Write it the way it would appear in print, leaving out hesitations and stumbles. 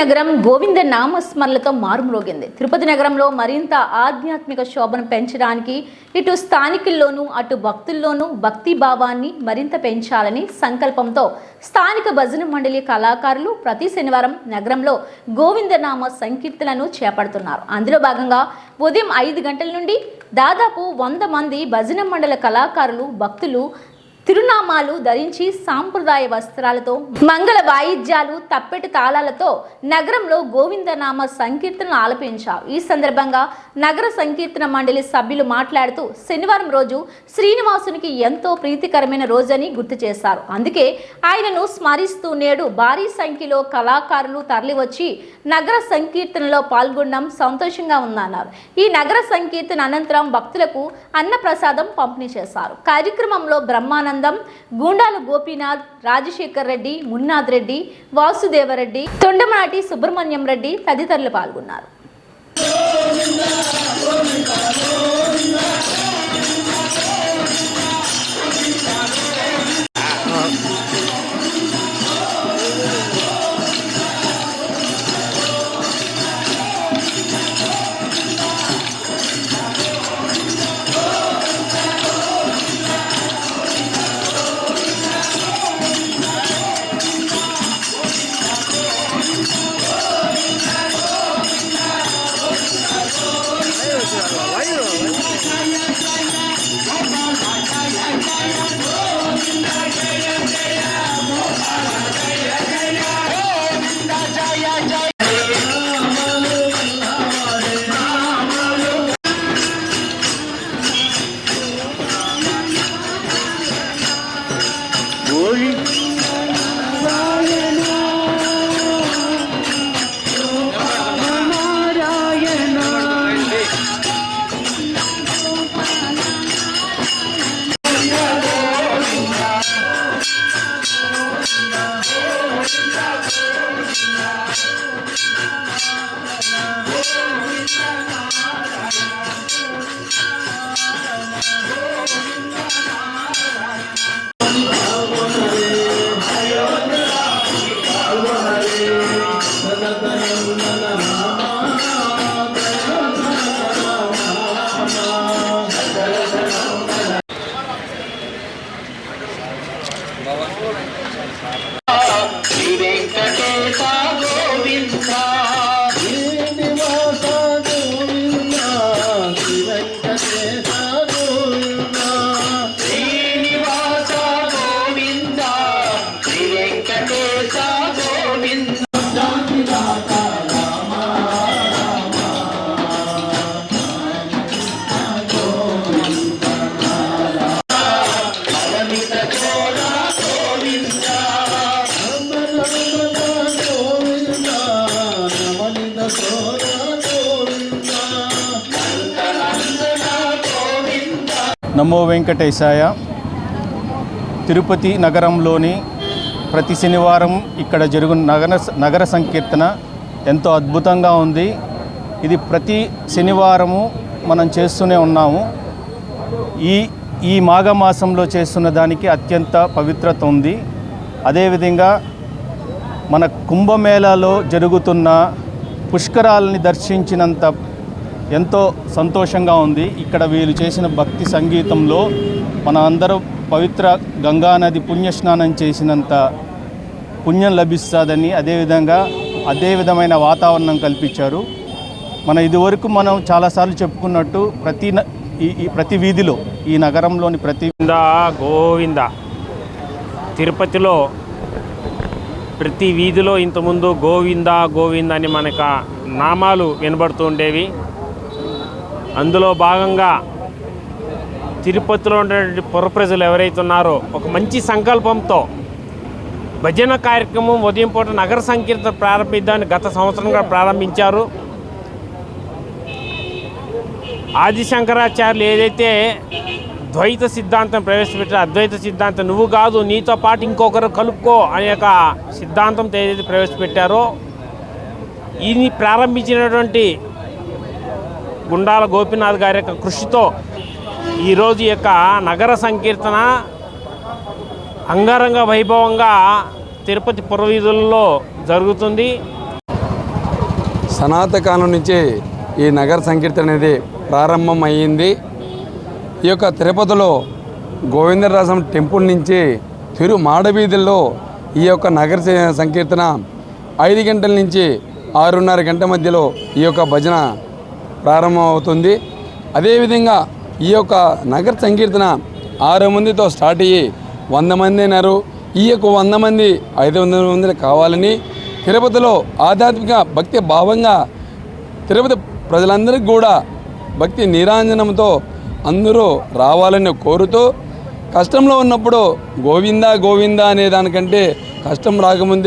నగరం గోవింద నామస్మరణలతో మారుమ్రోగింది. తిరుపతి నగరంలో మరింత ఆధ్యాత్మిక శోభను పెంచడానికి ఇటు స్థానికుల్లోనూ అటు భక్తుల్లోనూ భక్తి భావాన్ని మరింత పెంచాలని సంకల్పంతో స్థానిక భజన మండలి కళాకారులు ప్రతి శనివారం నగరంలో గోవిందనామ సంకీర్తనను చేపడుతున్నారు. అందులో భాగంగా ఉదయం 5 గంటల నుండి దాదాపు 100 మంది భజన మండలి కళాకారులు భక్తులు తిరునామాలు ధరించి సాంప్రదాయ వస్త్రాలతో మంగళ వాయిద్యాలు తప్పెటి తాళాలతో నగరంలో గోవిందనామ సంకీర్తనలు ఆలపించారు. ఈ సందర్భంగా నగర సంకీర్తన మండలి సభ్యులు మాట్లాడుతూ శనివారం రోజు శ్రీనివాసునికి ఎంతో ప్రీతికరమైన రోజని గుర్తు చేశారు. అందుకే ఆయనను స్మరిస్తూ నేడు భారీ సంఖ్యలో కళాకారులు తరలివచ్చి నగర సంకీర్తనలో పాల్గొనడం సంతోషంగా ఉందన్నారు. ఈ నగర సంకీర్తన అనంతరం భక్తులకు అన్నప్రసాదం పంపిణీ చేశారు. కార్యక్రమంలో బ్రహ్మానందం, గూండాల గోపీనాథ్, రాజశేఖర్ రెడ్డి, మున్నాథ్ రెడ్డి, వాసుదేవరెడ్డి, తొండమనాటి సుబ్రహ్మణ్యం రెడ్డి తదితరులు పాల్గొన్నారు. నమో వెంకటేశాయ. తిరుపతి నగరంలోని ప్రతి శనివారం ఇక్కడ జరుగు నగర సంకీర్తన ఎంతో అద్భుతంగా ఉంది. ఇది ప్రతి శనివారము మనం చేస్తూనే ఉన్నాము. ఈ మాఘమాసంలో చేస్తున్న దానికి అత్యంత పవిత్రత ఉంది. అదేవిధంగా మన కుంభమేళాలో జరుగుతున్న పుష్కరాలని దర్శించినంత ఎంతో సంతోషంగా ఉంది. ఇక్కడ వీళ్ళు చేసిన భక్తి సంగీతంలో మన అందరూ పవిత్ర గంగానది పుణ్యస్నానం చేసినంత పుణ్యం లభిస్తుందని అదే విధమైన వాతావరణం కల్పించారు. ఇదివరకు మనం చాలాసార్లు చెప్పుకున్నట్టు ప్రతి వీధిలో ఈ నగరంలోని ప్రతి గోవింద తిరుపతిలో ప్రతి వీధిలో ఇంతకుముందు గోవింద గోవింద అని మనకు నామాలు వినబడుతూ ఉండేవి. అందులో భాగంగా తిరుపతిలో ఉన్నటువంటి పుర ప్రజలు ఎవరైతే ఉన్నారో ఒక మంచి సంకల్పంతో భజన కార్యక్రమం ఉదయం పూట నగర సంకీర్తన ప్రారంభిద్దామని గత సంవత్సరంగా ప్రారంభించారు. ఆదిశంకరాచార్యులు ఏదైతే ద్వైత సిద్ధాంతం ప్రవేశపెట్టారో అద్వైత సిద్ధాంతం నువ్వు కాదు నీతో పాటు ఇంకొకరు కలుపుకో అనే ఒక సిద్ధాంతంతో ఏదైతే ప్రవేశపెట్టారో ఇది ప్రారంభించినటువంటి గుండాల గోపీనాథ్ గారి యొక్క కృషితో ఈరోజు ఈ యొక్క నగర సంకీర్తన అంగరంగ వైభవంగా తిరుపతి పురవీధుల్లో జరుగుతుంది. సనాతన కాలం నుంచి ఈ నగర సంకీర్తన అనేది ప్రారంభం అయ్యింది. ఈ యొక్క తిరుపతిలో గోవిందరాజం టెంపుల్ నుంచి తిరు మాడవీధుల్లో ఈ యొక్క నగర సంకీర్తన 5 గంటల నుంచి 6:30 గంటల మధ్యలో ఈ యొక్క భజన ప్రారంభమవుతుంది. అదేవిధంగా ఈ యొక్క నగర సంకీర్తన 6 మందితో స్టార్ట్ అయ్యి 100 మంది అయినారు. ఈ యొక్క 100 మంది 500 మంది కావాలని తిరుపతిలో ఆధ్యాత్మిక భక్తి భావంగా తిరుపతి ప్రజలందరికీ కూడా భక్తి నీరాంజనంతో అందరూ రావాలని కోరుతూ, కష్టంలో ఉన్నప్పుడు గోవిందా గోవిందా అనే దానికంటే కష్టం రాకముందే